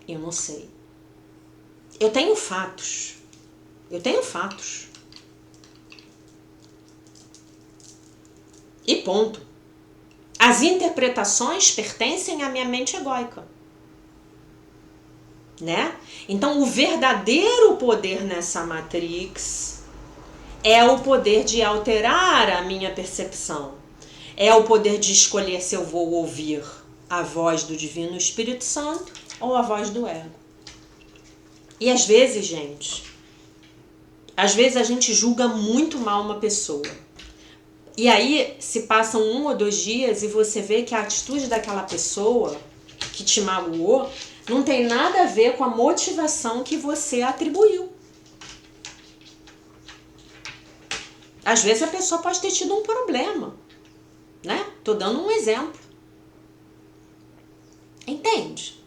Eu não sei. Eu tenho fatos. Eu tenho fatos. E ponto. As interpretações pertencem à minha mente egóica, né? Então, o verdadeiro poder nessa Matrix é o poder de alterar a minha percepção. É o poder de escolher se eu vou ouvir a voz do Divino Espírito Santo ou a voz do ego. E às vezes, gente, às vezes a gente julga muito mal uma pessoa. E aí se passam 1 ou 2 dias e você vê que a atitude daquela pessoa que te magoou não tem nada a ver com a motivação que você atribuiu. Às vezes a pessoa pode ter tido um problema, né? Tô dando um exemplo. Entende?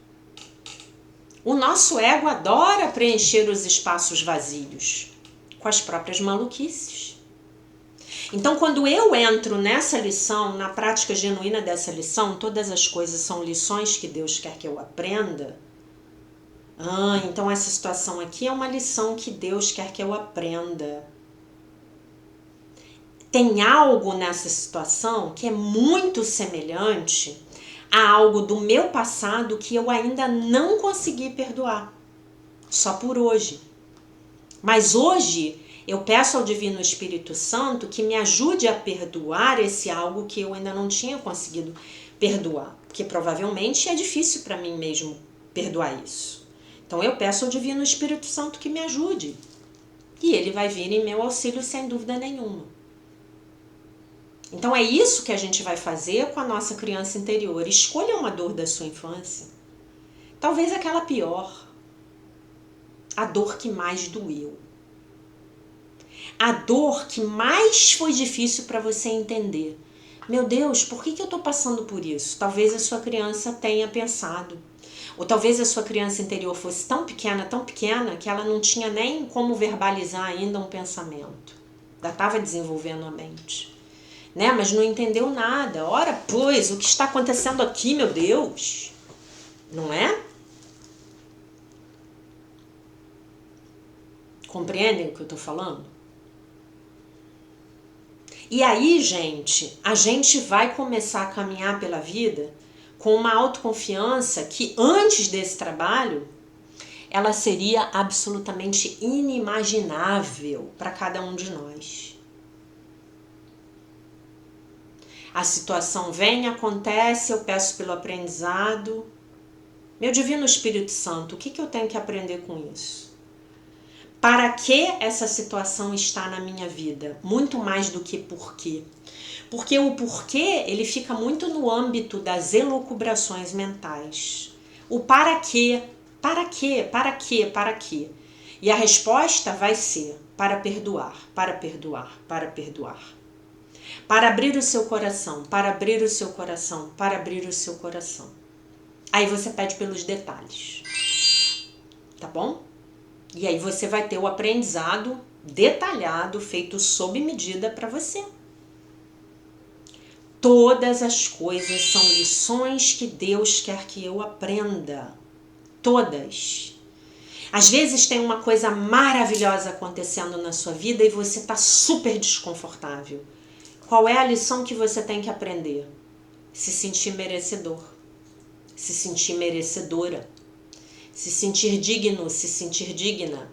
O nosso ego adora preencher os espaços vazios com as próprias maluquices. Então, quando eu entro nessa lição, na prática genuína dessa lição, todas as coisas são lições que Deus quer que eu aprenda. Então essa situação aqui é uma lição que Deus quer que eu aprenda. Tem algo nessa situação que é muito semelhante a algo do meu passado que eu ainda não consegui perdoar. Só por hoje. Mas hoje eu peço ao Divino Espírito Santo que me ajude a perdoar esse algo que eu ainda não tinha conseguido perdoar. Porque provavelmente é difícil para mim mesmo perdoar isso. Então eu peço ao Divino Espírito Santo que me ajude. E ele vai vir em meu auxílio sem dúvida nenhuma. Então é isso que a gente vai fazer com a nossa criança interior. Escolha uma dor da sua infância. Talvez aquela pior. A dor que mais doeu. A dor que mais foi difícil para você entender. Meu Deus, por que eu estou passando por isso? Talvez a sua criança tenha pensado. Ou talvez a sua criança interior fosse tão pequena, que ela não tinha nem como verbalizar ainda um pensamento. Ainda estava desenvolvendo a mente. Né? Mas não entendeu nada. Ora, pois, o que está acontecendo aqui, meu Deus? Não é? Compreendem o que eu estou falando? E aí, gente, a gente vai começar a caminhar pela vida com uma autoconfiança que antes desse trabalho, ela seria absolutamente inimaginável para cada um de nós. A situação vem, acontece, eu peço pelo aprendizado. Meu Divino Espírito Santo, o que eu tenho que aprender com isso? Para que essa situação está na minha vida? Muito mais do que por quê. Porque o porquê, ele fica muito no âmbito das elucubrações mentais. O para quê, para quê, para quê, para quê. E a resposta vai ser para perdoar, para perdoar, para perdoar. Para abrir o seu coração, para abrir o seu coração, para abrir o seu coração. Aí você pede pelos detalhes. Tá bom? E aí você vai ter o aprendizado detalhado, feito sob medida para você. Todas as coisas são lições que Deus quer que eu aprenda. Todas. Às vezes tem uma coisa maravilhosa acontecendo na sua vida e você está super desconfortável. Qual é a lição que você tem que aprender? Se sentir merecedor. Se sentir merecedora. Se sentir digno, se sentir digna.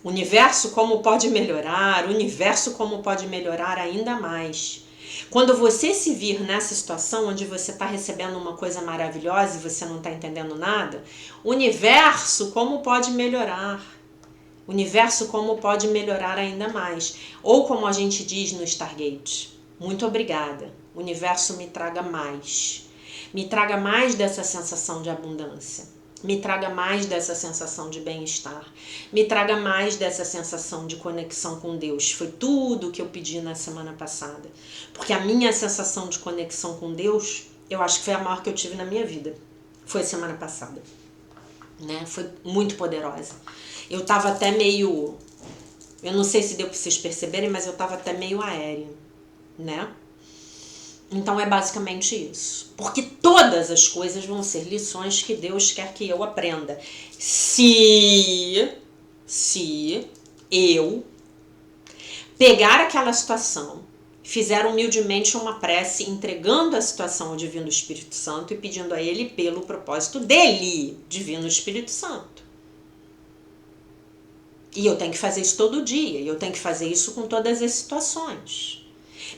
O universo como pode melhorar, o universo como pode melhorar ainda mais. Quando você se vir nessa situação onde você está recebendo uma coisa maravilhosa e você não está entendendo nada, o universo como pode melhorar. O universo como pode melhorar ainda mais. Ou como a gente diz no Stargate, muito obrigada, o universo me traga mais. Me traga mais dessa sensação de abundância. Me traga mais dessa sensação de bem-estar. Me traga mais dessa sensação de conexão com Deus. Foi tudo que eu pedi na semana passada. Porque a minha sensação de conexão com Deus, eu acho que foi a maior que eu tive na minha vida. Foi semana passada. Né? Foi muito poderosa. Eu tava até meio... Eu não sei se deu para vocês perceberem, mas eu tava até meio aérea. Né? Então é basicamente isso. Porque todas as coisas vão ser lições que Deus quer que eu aprenda. Se eu pegar aquela situação, fizer humildemente uma prece, entregando a situação ao Divino Espírito Santo e pedindo a Ele pelo propósito dele, Divino Espírito Santo. E eu tenho que fazer isso todo dia, e eu tenho que fazer isso com todas as situações.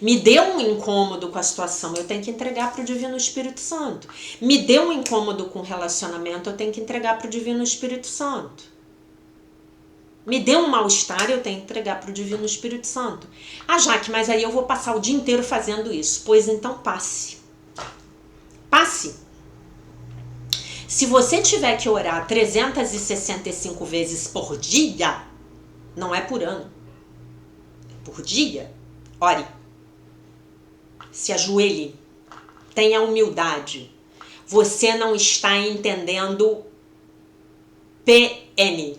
Me deu um incômodo com a situação, eu tenho que entregar para o Divino Espírito Santo. Me deu um incômodo com o relacionamento, eu tenho que entregar para o Divino Espírito Santo. Me deu um mal-estar, eu tenho que entregar para o Divino Espírito Santo. Ah, Jaque, mas aí eu vou passar o dia inteiro fazendo isso. Pois então passe. Passe. Se você tiver que orar 365 vezes por dia, não é por ano, é por dia, ore. Se ajoelhe, tenha humildade. Você não está entendendo PN.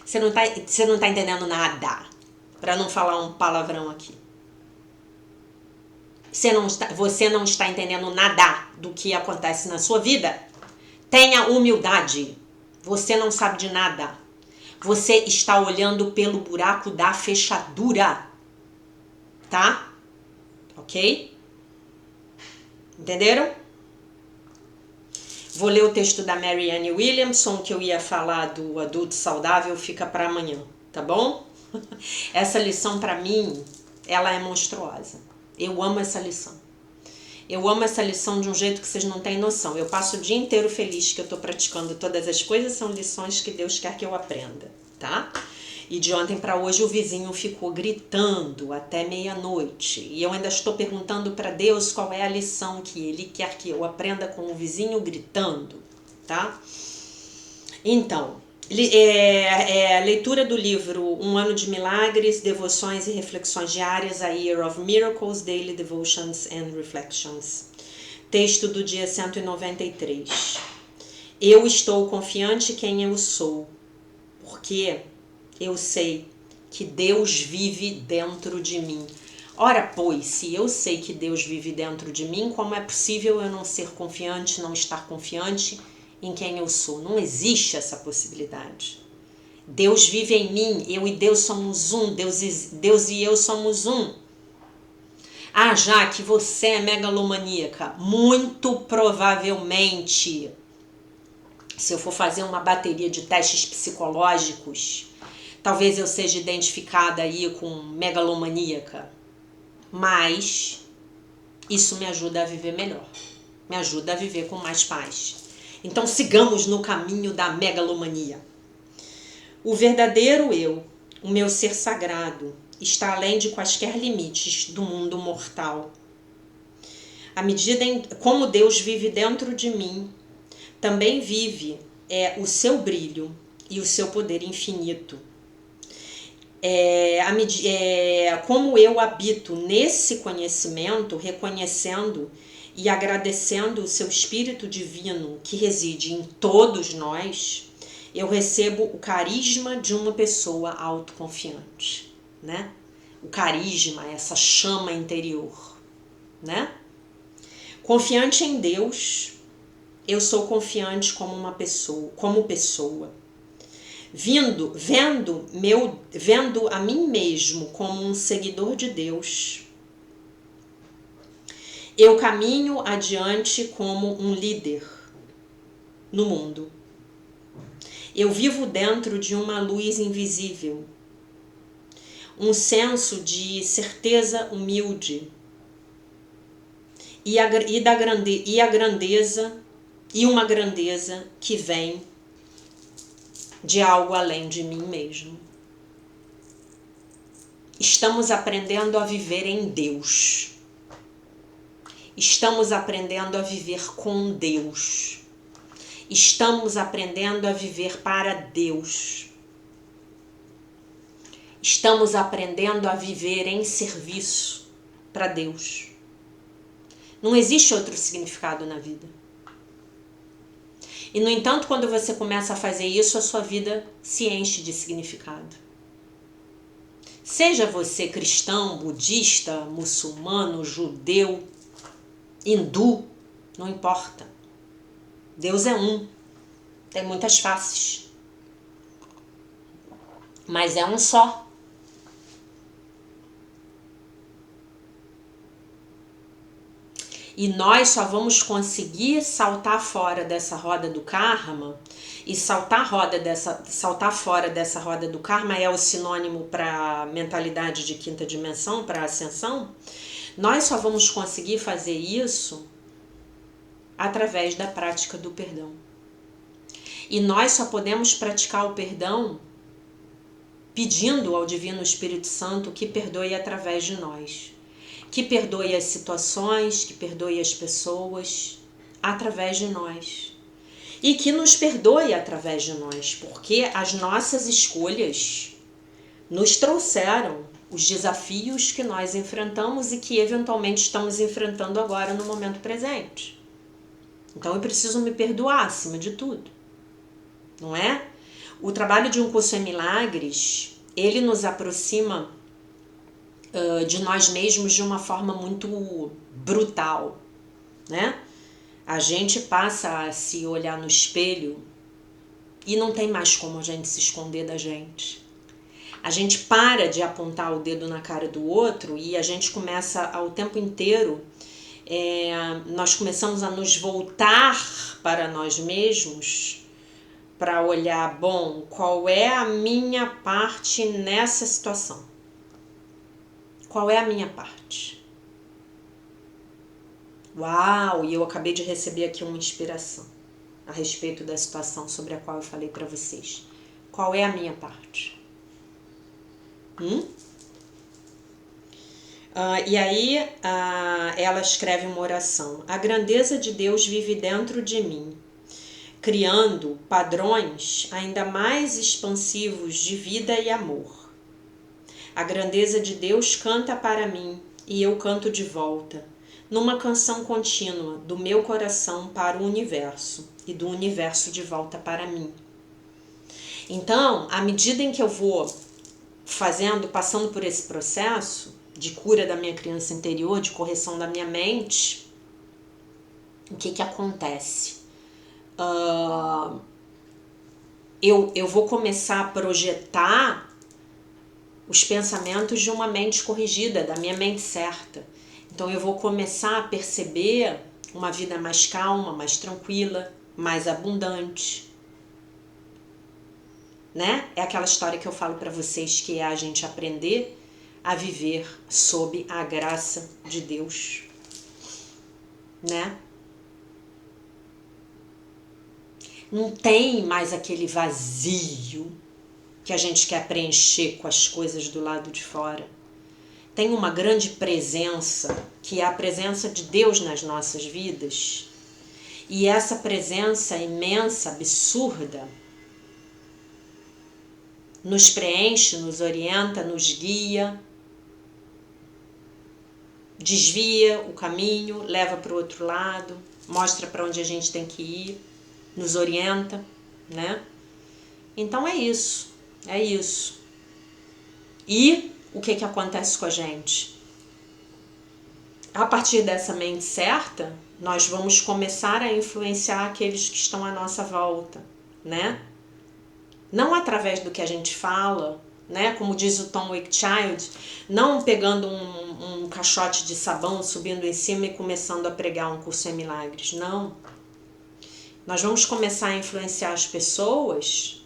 Você não tá entendendo nada, para não falar um palavrão aqui. Você não está entendendo nada do que acontece na sua vida. Tenha humildade. Você não sabe de nada. Você está olhando pelo buraco da fechadura. Tá? Ok? Entenderam? Vou ler o texto da Marianne Williamson, que eu ia falar do adulto saudável, fica para amanhã, tá bom? Essa lição para mim, ela é monstruosa. Eu amo essa lição. Eu amo essa lição de um jeito que vocês não têm noção. Eu passo o dia inteiro feliz que eu tô praticando todas as coisas, são lições que Deus quer que eu aprenda, tá? E de ontem para hoje o vizinho ficou gritando até meia-noite. E eu ainda estou perguntando para Deus qual é a lição que Ele quer que eu aprenda com o vizinho gritando, tá? Então, leitura do livro Um Ano de Milagres, Devoções e Reflexões Diárias, A Year of Miracles, Daily Devotions and Reflections. Texto do dia 193. Eu estou confiante quem eu sou, porque eu sei que Deus vive dentro de mim. Ora, pois, se eu sei que Deus vive dentro de mim, como é possível eu não ser confiante, não estar confiante em quem eu sou? Não existe essa possibilidade. Deus vive em mim, eu e Deus somos um, Deus e eu somos um. Ah, Jaque, você é megalomaníaca. Muito provavelmente, se eu for fazer uma bateria de testes psicológicos, talvez eu seja identificada aí com megalomaníaca, mas isso me ajuda a viver melhor, me ajuda a viver com mais paz. Então sigamos no caminho da megalomania. O verdadeiro eu, o meu ser sagrado, está além de quaisquer limites do mundo mortal. À medida como Deus vive dentro de mim, também vive o seu brilho e o seu poder infinito. Como eu habito nesse conhecimento, reconhecendo e agradecendo o seu Espírito Divino que reside em todos nós, eu recebo o carisma de uma pessoa autoconfiante, né? O carisma, essa chama interior, né? Confiante em Deus, eu sou confiante como pessoa. Vendo a mim mesmo como um seguidor de Deus, eu caminho adiante como um líder no mundo. Eu vivo dentro de uma luz invisível, um senso de certeza humilde e uma grandeza que vem de algo além de mim mesmo. Estamos aprendendo a viver em Deus. Estamos aprendendo a viver com Deus. Estamos aprendendo a viver para Deus. Estamos aprendendo a viver em serviço para Deus. Não existe outro significado na vida. E, no entanto, quando você começa a fazer isso, a sua vida se enche de significado. Seja você cristão, budista, muçulmano, judeu, hindu, não importa. Deus é um. Tem muitas faces. Mas é um só. E nós só vamos conseguir saltar fora dessa roda do karma, e saltar fora dessa roda do karma é o sinônimo para mentalidade de quinta dimensão, para ascensão. Nós só vamos conseguir fazer isso através da prática do perdão. E nós só podemos praticar o perdão pedindo ao Divino Espírito Santo que perdoe através de nós. Que perdoe as situações, que perdoe as pessoas através de nós. E que nos perdoe através de nós, porque as nossas escolhas nos trouxeram os desafios que nós enfrentamos e que eventualmente estamos enfrentando agora no momento presente. Então eu preciso me perdoar acima de tudo, não é? O trabalho de Um Curso em Milagres, ele nos aproxima de nós mesmos de uma forma muito brutal, né? A gente passa a se olhar no espelho e não tem mais como a gente se esconder da gente. A gente para de apontar o dedo na cara do outro e a gente começa ao tempo inteiro, nós começamos a nos voltar para nós mesmos para olhar, bom, qual é a minha parte nessa situação? Qual é a minha parte? Uau! E eu acabei de receber aqui uma inspiração a respeito da situação sobre a qual eu falei para vocês. Qual é a minha parte? E aí ela escreve uma oração. A grandeza de Deus vive dentro de mim, criando padrões ainda mais expansivos de vida e amor. A grandeza de Deus canta para mim e eu canto de volta, numa canção contínua do meu coração para o universo e do universo de volta para mim. Então, à medida em que eu vou passando por esse processo de cura da minha criança interior, de correção da minha mente, o que acontece? Eu vou começar a projetar os pensamentos de uma mente corrigida, da minha mente certa. Então eu vou começar a perceber uma vida mais calma, mais tranquila, mais abundante. Né? É aquela história que eu falo para vocês, que é a gente aprender a viver sob a graça de Deus. Né? Não tem mais aquele vazio que a gente quer preencher com as coisas do lado de fora. Tem uma grande presença, que é a presença de Deus nas nossas vidas. E essa presença imensa, absurda, nos preenche, nos orienta, nos guia, desvia o caminho, leva para o outro lado, mostra para onde a gente tem que ir, nos orienta, né? Então é isso. É isso. E o que acontece com a gente? A partir dessa mente certa, nós vamos começar a influenciar aqueles que estão à nossa volta, né? Não através do que a gente fala, né? Como diz o Tom Wakechild, não pegando um caixote de sabão, subindo em cima e começando a pregar um curso em milagres. Não. Nós vamos começar a influenciar as pessoas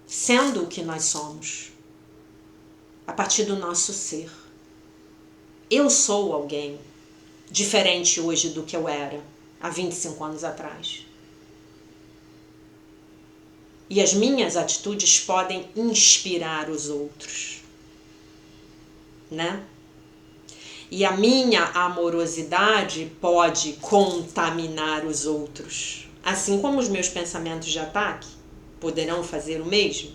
sendo o que nós somos, a partir do nosso ser. Eu sou alguém diferente hoje do que eu era há 25 anos atrás. E as minhas atitudes podem inspirar os outros, né? E a minha amorosidade pode contaminar os outros. Assim como os meus pensamentos de ataque poderão fazer o mesmo.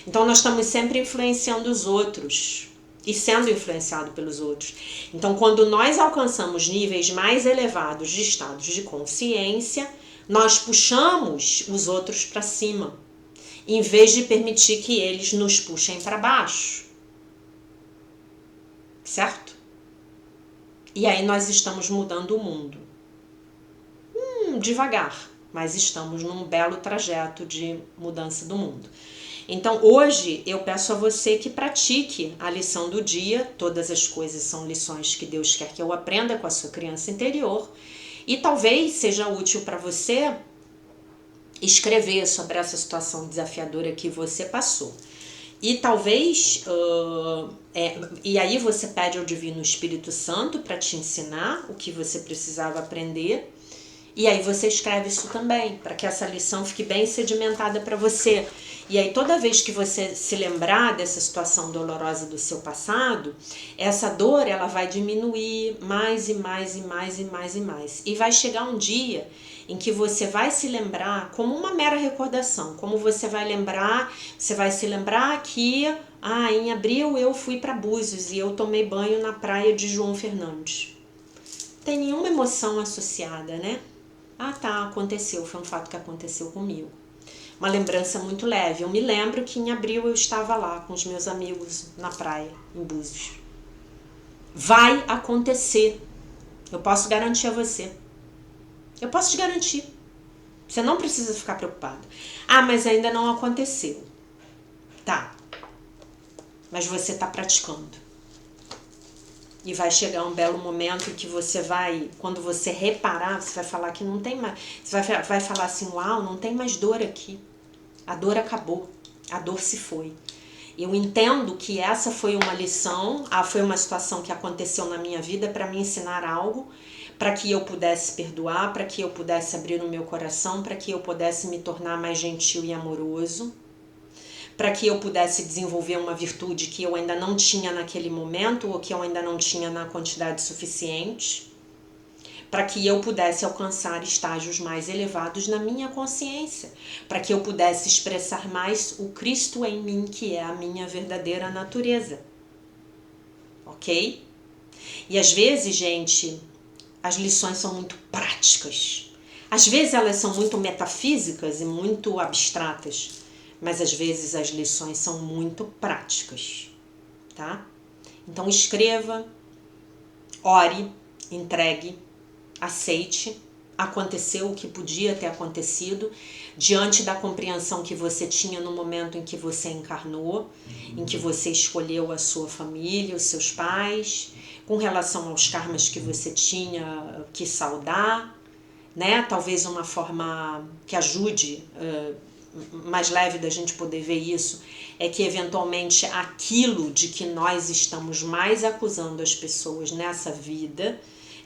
Então nós estamos sempre influenciando os outros e sendo influenciado pelos outros. Então quando nós alcançamos níveis mais elevados de estados de consciência, nós puxamos os outros para cima. em vez de permitir que eles nos puxem para baixo. Certo? E aí nós estamos mudando o mundo. Devagar, mas estamos num belo trajeto de mudança do mundo. Então hoje eu peço a você que pratique a lição do dia. Todas as coisas são lições que Deus quer que eu aprenda com a sua criança interior. E talvez seja útil para você escrever sobre essa situação desafiadora que você passou. E talvez, e aí você pede ao Divino Espírito Santo para te ensinar o que você precisava aprender. E aí você escreve isso também, para que essa lição fique bem sedimentada para você. E aí toda vez que você se lembrar dessa situação dolorosa do seu passado, essa dor ela vai diminuir mais e mais e mais e mais e mais. E vai chegar um dia em que você vai se lembrar como uma mera recordação, como você vai se lembrar que em abril eu fui para Búzios e eu tomei banho na praia de João Fernandes. Não tem nenhuma emoção associada, né? Aconteceu, foi um fato que aconteceu comigo. Uma lembrança muito leve. Eu me lembro que em abril eu estava lá com os meus amigos na praia, em Búzios. Vai acontecer. Eu posso garantir a você. Eu posso te garantir. Você não precisa ficar preocupado. Mas ainda não aconteceu. Tá. Mas você está praticando. E vai chegar um belo momento que você vai, quando você reparar, você vai falar que não tem mais. Você vai falar assim, uau, não tem mais dor aqui. A dor acabou. A dor se foi. Eu entendo que essa foi uma lição, foi uma situação que aconteceu na minha vida para me ensinar algo, para que eu pudesse perdoar, para que eu pudesse abrir o meu coração, para que eu pudesse me tornar mais gentil e amoroso, para que eu pudesse desenvolver uma virtude que eu ainda não tinha naquele momento ou que eu ainda não tinha na quantidade suficiente, para que eu pudesse alcançar estágios mais elevados na minha consciência, para que eu pudesse expressar mais o Cristo em mim, que é a minha verdadeira natureza. Ok? E às vezes, gente, as lições são muito práticas. Às vezes elas são muito metafísicas e muito abstratas, mas às vezes as lições são muito práticas, tá? Então escreva, ore, entregue, aceite, aconteceu o que podia ter acontecido, diante da compreensão que você tinha no momento em que você encarnou, em que você escolheu a sua família, os seus pais, com relação aos karmas que você tinha que saldar, né? Talvez uma forma que ajude mais leve da gente poder ver isso é que eventualmente aquilo de que nós estamos mais acusando as pessoas nessa vida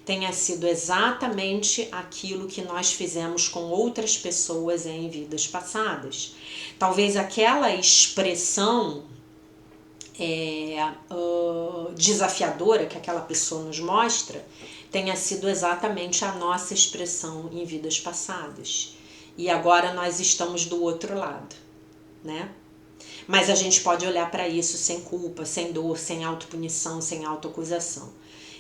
tenha sido exatamente aquilo que nós fizemos com outras pessoas em vidas passadas. Talvez aquela expressão desafiadora que aquela pessoa nos mostra tenha sido exatamente a nossa expressão em vidas passadas. E agora nós estamos do outro lado, né? Mas a gente pode olhar para isso sem culpa, sem dor, sem autopunição, sem autoacusação.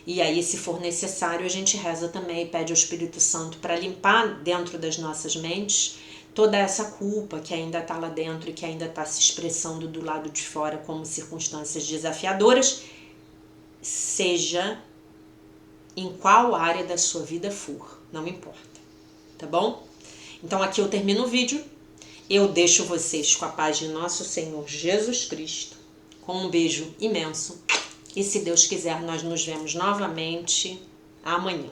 E aí, se for necessário, a gente reza também e pede ao Espírito Santo para limpar dentro das nossas mentes toda essa culpa que ainda está lá dentro e que ainda está se expressando do lado de fora como circunstâncias desafiadoras, seja em qual área da sua vida for, não importa, tá bom? Então aqui eu termino o vídeo, eu deixo vocês com a paz de nosso Senhor Jesus Cristo, com um beijo imenso, e se Deus quiser nós nos vemos novamente amanhã.